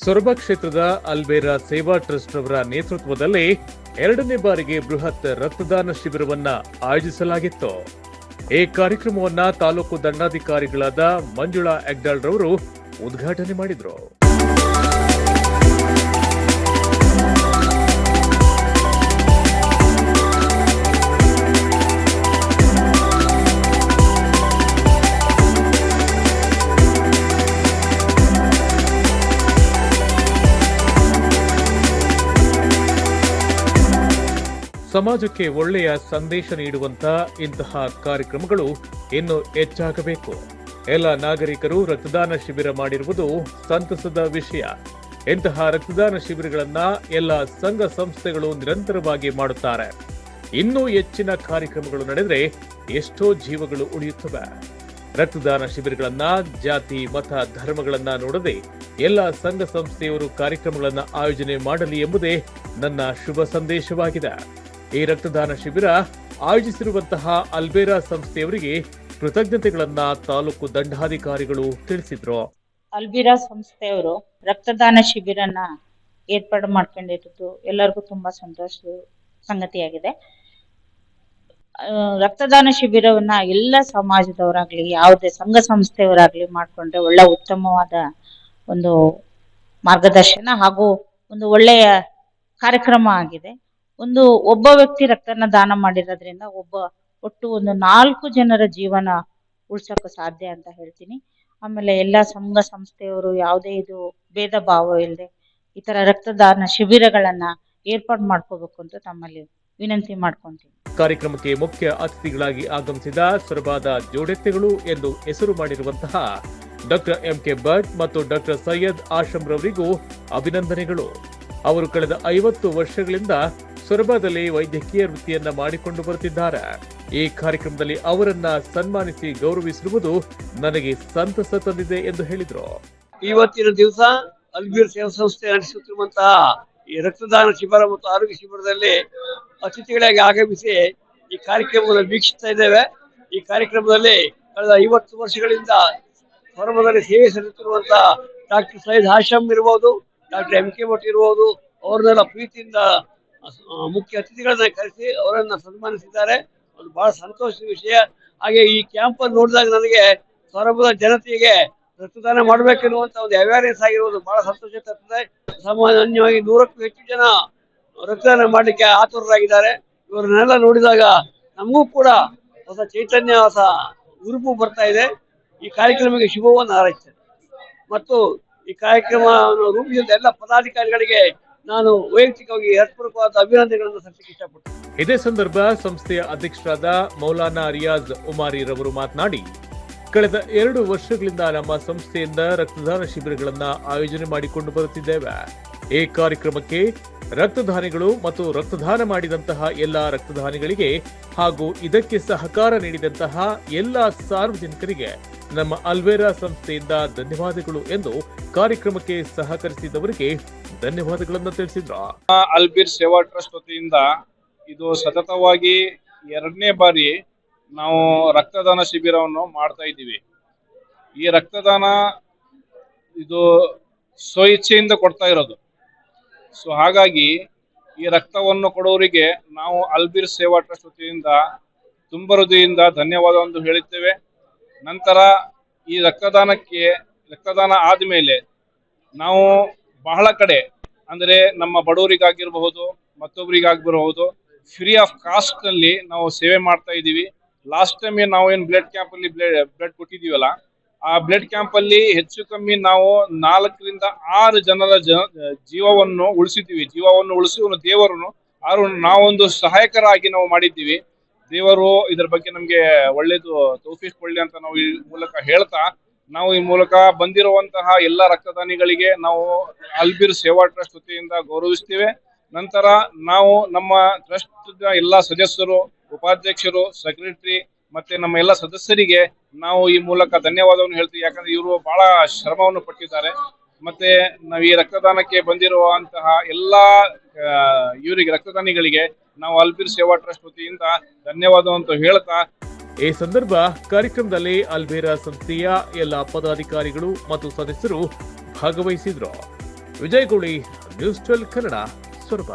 ಸೊರಬ ಕ್ಷೇತ್ರದ ಅಲ್ಬೇರಾ ಸೇವಾ ಟ್ರಸ್ಟ್ ರವರ ನೇತೃತ್ವದಲ್ಲಿ 2ನೇ ಬಾರಿಗೆ ಬೃಹತ್ ರಕ್ತದಾನ ಶಿಬಿರವನ್ನ ಆಯೋಜಿಸಲಾಗಿತ್ತು. ಈ ಕಾರ್ಯಕ್ರಮವನ್ನ ತಾಲೂಕು ದಂಡಾಧಿಕಾರಿಗಳಾದ ಮಂಜುಳಾ ಹೆಗ್ಡಾಳ್ ರವರು ಉದ್ಘಾಟನೆ ಮಾಡಿದರು. ಸಮಾಜಕ್ಕೆ ಒಳ್ಳೆಯ ಸಂದೇಶ ನೀಡುವಂತ ಇಂತಹ ಕಾರ್ಯಕ್ರಮಗಳು ಇನ್ನು ಹೆಚ್ಚಾಗಬೇಕು. ಎಲ್ಲ ನಾಗರಿಕರು ರಕ್ತದಾನ ಶಿಬಿರ ಮಾಡಿರುವುದು ಸಂತಸದ ವಿಷಯ. ಇಂತಹ ರಕ್ತದಾನ ಶಿಬಿರಗಳನ್ನ ಎಲ್ಲ ಸಂಘ ಸಂಸ್ಥೆಗಳು ನಿರಂತರವಾಗಿ ಮಾಡುತ್ತಾರೆ. ಇನ್ನೂ ಹೆಚ್ಚಿನ ಕಾರ್ಯಕ್ರಮಗಳು ನಡೆದರೆ ಎಷ್ಟೋ ಜೀವಗಳು ಉಳಿಯುತ್ತವೆ. ರಕ್ತದಾನ ಶಿಬಿರಗಳನ್ನ ಜಾತಿ, ಮತ, ಧರ್ಮಗಳನ್ನ ನೋಡದೆ ಎಲ್ಲ ಸಂಘ ಸಂಸ್ಥೆಯವರು ಕಾರ್ಯಕ್ರಮಗಳನ್ನ ಆಯೋಜನೆ ಮಾಡಲಿ ಎಂಬುದೇ ನನ್ನ ಶುಭ ಸಂದೇಶವಾಗಿದೆ. ಈ ರಕ್ತದಾನ ಶಿಬಿರ ಆಯೋಜಿಸಿರುವಂತಹ ಅಲ್ಬೇರಾ ಸಂಸ್ಥೆಯವರಿಗೆ ಕೃತಜ್ಞತೆಗಳನ್ನ ತಾಲೂಕು ದಂಡಾಧಿಕಾರಿಗಳು ತಿಳಿಸಿದ್ರು. ಅಲ್ಬೇರಾ ಸಂಸ್ಥೆಯವರು ರಕ್ತದಾನ ಶಿಬಿರನ ಏರ್ಪಾಡು ಮಾಡ್ಕೊಂಡಿರೋದು ಎಲ್ಲರಿಗೂ ತುಂಬಾ ಸಂತೋಷದ ಸಂಗತಿಯಾಗಿದೆ. ರಕ್ತದಾನ ಶಿಬಿರವನ್ನ ಎಲ್ಲ ಸಮಾಜದವರಾಗ್ಲಿ, ಯಾವುದೇ ಸಂಘ ಸಂಸ್ಥೆಯವರಾಗ್ಲಿ ಮಾಡ್ಕೊಂಡ್ರೆ ಒಳ್ಳೆ ಉತ್ತಮವಾದ ಒಂದು ಮಾರ್ಗದರ್ಶನ ಹಾಗೂ ಒಂದು ಒಳ್ಳೆಯ ಕಾರ್ಯಕ್ರಮ ಆಗಿದೆ. ಒಬ್ಬ ವ್ಯಕ್ತಿ ರಕ್ತನ ದಾನ ಮಾಡಿರೋದ್ರಿಂದ ಒಟ್ಟು 4 ಜನರ ಜೀವನ ಉಳ್ಸೋಕೆ ಸಾಧ್ಯ ಅಂತ ಹೇಳ್ತೀನಿ. ಆಮೇಲೆ ಎಲ್ಲ ಸಂಘ ಸಂಸ್ಥೆಯವರು ಯಾವುದೇ ಭೇದ ಭಾವ ಇಲ್ಲದೆ ಈ ತರ ರಕ್ತದಾನ ಶಿಬಿರಗಳನ್ನ ಏರ್ಪಾಡು ಮಾಡ್ಕೋಬೇಕು ಅಂತ ತಮ್ಮಲ್ಲಿ ವಿನಂತಿ ಮಾಡ್ಕೊಂತೀನಿ. ಕಾರ್ಯಕ್ರಮಕ್ಕೆ ಮುಖ್ಯ ಅತಿಥಿಗಳಾಗಿ ಆಗಮಿಸಿದ ಸೊರಬಾದ ಜೋಡೆತ್ತೆಗಳು ಎಂದು ಹೆಸರು ಮಾಡಿರುವಂತಹ ಡಾಕ್ಟರ್ ಎಂಕೆ ಭಟ್ ಮತ್ತು ಡಾಕ್ಟರ್ ಸೈಯದ್ ಆಶಂ ರವರಿಗೂ ಅಭಿನಂದನೆಗಳು. ಅವರು ಕಳೆದ 50 ವರ್ಷಗಳಿಂದ ಸೊರಬದಲ್ಲಿ ವೈದ್ಯಕೀಯ ವೃತ್ತಿಯನ್ನ ಮಾಡಿಕೊಂಡು ಬರುತ್ತಿದ್ದಾರೆ. ಈ ಕಾರ್ಯಕ್ರಮದಲ್ಲಿ ಅವರನ್ನ ಸನ್ಮಾನಿಸಿ ಗೌರವಿಸಿರುವುದು ನನಗೆ ಸಂತಸ ತಂದಿದೆ ಎಂದು ಹೇಳಿದರು. ಇವತ್ತಿನ ದಿವಸ ಅಲ್ಬೇರಾ ಸೇವಾ ಸಂಸ್ಥೆ ನಡೆಸುತ್ತಿರುವಂತಹ ಈ ರಕ್ತದಾನ ಶಿಬಿರ ಮತ್ತು ಆರೋಗ್ಯ ಶಿಬಿರದಲ್ಲಿ ಅತಿಥಿಗಳಾಗಿ ಆಗಮಿಸಿ ಈ ಕಾರ್ಯಕ್ರಮವನ್ನು ವೀಕ್ಷಿಸ್ತಾ ಇದ್ದೇವೆ. ಈ ಕಾರ್ಯಕ್ರಮದಲ್ಲಿ ಕಳೆದ 50 ವರ್ಷಗಳಿಂದ ಸೊರಬದಲ್ಲಿ ಸೇವೆ ಸಲ್ಲಿಸುತ್ತಿರುವಂತಹ ಡಾಕ್ಟರ್ ಸೈಯದ್ ಆಶಂ ಇರಬಹುದು, ಡಾಕ್ಟರ್ ಎಂಕೆ ಭಟ್ ಇರಬಹುದು, ಅವ್ರನ್ನೆಲ್ಲ ಪ್ರೀತಿಯಿಂದ ಮುಖ್ಯ ಅತಿಥಿಗಳನ್ನ ಕರೆಸಿ ಅವರನ್ನ ಸನ್ಮಾನಿಸಿದ್ದಾರೆ. ಒಂದು ಬಹಳ ಸಂತೋಷದ ವಿಷಯ. ಹಾಗೆ ಈ ಕ್ಯಾಂಪ್ ಅನ್ನು ನೋಡಿದಾಗ ನನಗೆ ಸೊರಬದ ಜನತೆಗೆ ರಕ್ತದಾನ ಮಾಡಬೇಕೆನ್ನುವಂತ ಒಂದು ಅವೇರ್ನೆಸ್ ಆಗಿರುವುದು ಬಹಳ ಸಂತೋಷ ತರುತ್ತದೆ. ಸಾಮಾನ್ಯವಾಗಿ 100ಕ್ಕೂ ಹೆಚ್ಚು ಜನ ರಕ್ತದಾನ ಮಾಡಲಿಕ್ಕೆ ಆತುರರಾಗಿದ್ದಾರೆ. ಇವರನ್ನೆಲ್ಲ ನೋಡಿದಾಗ ನಮಗೂ ಕೂಡ ಹೊಸ ಚೈತನ್ಯ, ಹೊಸ ಉರುಪು ಬರ್ತಾ ಇದೆ. ಈ ಕಾರ್ಯಕ್ರಮಕ್ಕೆ ಶುಭವನ್ನು ಹಾರೈಸ್ತೇನೆ ಮತ್ತು ಈ ಕಾರ್ಯಕ್ರಮವನ್ನು ರೂಪಿಸಿದ ಎಲ್ಲ ಪದಾಧಿಕಾರಿಗಳಿಗೆ ನಾನು ವೈಯಕ್ತಿಕವಾಗಿ ಹೃತ್ಪೂರ್ವಕವಾದ ಅಭಿನಂದನೆಗಳನ್ನು ಸಲ್ಲಿಸಲಿಕ್ಕೆ ಇಷ್ಟಪಡ್ತೇನೆ. ಇದೇ ಸಂದರ್ಭ ಸಂಸ್ಥೆಯ ಅಧ್ಯಕ್ಷರಾದ ಮೌಲಾನಾ ರಿಯಾಜ್ ಉಮಾರಿ ರವರು ಮಾತನಾಡಿ, ಕಳೆದ 2 ವರ್ಷಗಳಿಂದ ನಮ್ಮ ಸಂಸ್ಥೆಯಿಂದ ರಕ್ತದಾನ ಶಿಬಿರಗಳನ್ನ ಆಯೋಜನೆ ಮಾಡಿಕೊಂಡು ಬರುತ್ತಿದ್ದೇವೆ. ಈ ಕಾರ್ಯಕ್ರಮಕ್ಕೆ ರಕ್ತದಾನಿಗಳು ಮತ್ತು ರಕ್ತದಾನ ಮಾಡಿದಂತಹ ಎಲ್ಲಾ ರಕ್ತದಾನಿಗಳಿಗೆ ಹಾಗೂ ಇದಕ್ಕೆ ಸಹಕಾರ ನೀಡಿದಂತಹ ಎಲ್ಲಾ ಸಾರ್ವಜನಿಕರಿಗೆ ನಮ್ಮ ಅಲ್ಬೇರಾ ಸಂಸ್ಥೆಯಿಂದ ಧನ್ಯವಾದಗಳು ಎಂದು ಕಾರ್ಯಕ್ರಮಕ್ಕೆ ಸಹಕರಿಸಿದವರಿಗೆ ಧನ್ಯವಾದಗಳನ್ನು ತಿಳಿಸಿದ್ರು. ಅಲ್ಬೇರಾ ಸೇವಾ ಟ್ರಸ್ಟ್ ವತಿಯಿಂದ ಇದು ಸತತವಾಗಿ 2ನೇ ಬಾರಿ ನಾವು ರಕ್ತದಾನ ಶಿಬಿರವನ್ನು ಮಾಡ್ತಾ ಇದ್ದೀವಿ. ಈ ರಕ್ತದಾನ ಇದು ಸ್ವಇಚ್ಛೆಯಿಂದ ಕೊಡ್ತಾ ಇರೋದು. ಸೊ ಹಾಗಾಗಿ ಈ ರಕ್ತವನ್ನು ಕೊಡೋರಿಗೆ ನಾವು ಅಲ್ಬೇರಾ ಸೇವಾ ಟ್ರಸ್ಟ್ ವತಿಯಿಂದ ತುಂಬ ಹೃದಯದಿಂದ ಧನ್ಯವಾದವನ್ನು ಹೇಳುತ್ತೇವೆ. ನಂತರ ಈ ರಕ್ತದಾನ ಆದಮೇಲೆ ನಾವು ಬಹಳ ಕಡೆ ಅಂದರೆ ನಮ್ಮ ಬಡವರಿಗಾಗಿರಬಹುದು, ಮತ್ತೊಬ್ಬರಿಗಾಗಿರಬಹುದು, ಫ್ರೀ ಆಫ್ ಕಾಸ್ಟ್ ನಲ್ಲಿ ನಾವು ಸೇವೆ ಮಾಡ್ತಾ ಇದ್ದೀವಿ. ಲಾಸ್ಟ್ ಟೈಮ್ ನಾವು ಏನು ಬ್ಲಡ್ ಕ್ಯಾಂಪ್ ಅಲ್ಲಿ ಬ್ಲಡ್ ಕೊಟ್ಟಿದ್ದೀವಲ್ಲ, ಆ ಬ್ಲಡ್ ಕ್ಯಾಂಪ್ ಅಲ್ಲಿ ಹೆಚ್ಚು ಕಮ್ಮಿ ನಾವು 4 ರಿಂದ 6 ಜನರ ಜೀವವನ್ನು ಉಳಿಸಿದ್ದೀವಿ. ಜೀವವನ್ನು ಉಳಿಸಿ ಒಂದು ದೇವರನ್ನು ನಾವೊಂದು ಸಹಾಯಕರಾಗಿ ನಾವು ಮಾಡಿದ್ದೀವಿ. ದೇವರು ಇದರ ಬಗ್ಗೆ ನಮ್ಗೆ ಒಳ್ಳೇದು ತೌಫೀಕ್ ಕೊಡ್ಲಿ ಅಂತ ನಾವು ಈ ಮೂಲಕ ಹೇಳ್ತಾ, ನಾವು ಈ ಮೂಲಕ ಬಂದಿರುವಂತಹ ಎಲ್ಲ ರಕ್ತದಾನಿಗಳಿಗೆ ನಾವು ಅಲ್ಬೇರಾ ಸೇವಾ ಟ್ರಸ್ಟ್ ವತಿಯಿಂದ ಗೌರವಿಸ್ತೇವೆ. ನಂತರ ನಾವು ನಮ್ಮ ಟ್ರಸ್ಟ್ ಎಲ್ಲ ಸದಸ್ಯರು, ಉಪಾಧ್ಯಕ್ಷರು, ಸೆಕ್ರೆಟರಿ ಮತ್ತೆ ನಮ್ಮ ಎಲ್ಲ ಸದಸ್ಯರಿಗೆ ನಾವು ಈ ಮೂಲಕ ಧನ್ಯವಾದವನ್ನು ಹೇಳ್ತೀವಿ. ಯಾಕಂದ್ರೆ ಇವರು ಬಹಳ ಶ್ರಮವನ್ನು ಪಟ್ಟಿದ್ದಾರೆ. ಮತ್ತೆ ನಾವು ಈ ರಕ್ತದಾನಕ್ಕೆ ಬಂದಿರುವಂತಹ ಎಲ್ಲಾ ಇವರಿಗೆ ರಕ್ತದಾನಿಗಳಿಗೆ ನಾವು ಅಲ್ಬೇರಾ ಸೇವಾ ಟ್ರಸ್ಟ್ ವತಿಯಿಂದ ಧನ್ಯವಾದವನ್ನು ಹೇಳ್ತಾ, ಈ ಸಂದರ್ಭ ಕಾರ್ಯಕ್ರಮದಲ್ಲಿ ಅಲ್ಬೇರಾ ಸಂಸ್ಥೆಯ ಎಲ್ಲ ಪದಾಧಿಕಾರಿಗಳು ಮತ್ತು ಸದಸ್ಯರು ಭಾಗವಹಿಸಿದ್ರು. ವಿಜಯ್ ಗುಳಿ, ನ್ಯೂಸ್ 12 ಕನ್ನಡ, ಸೊರಬ.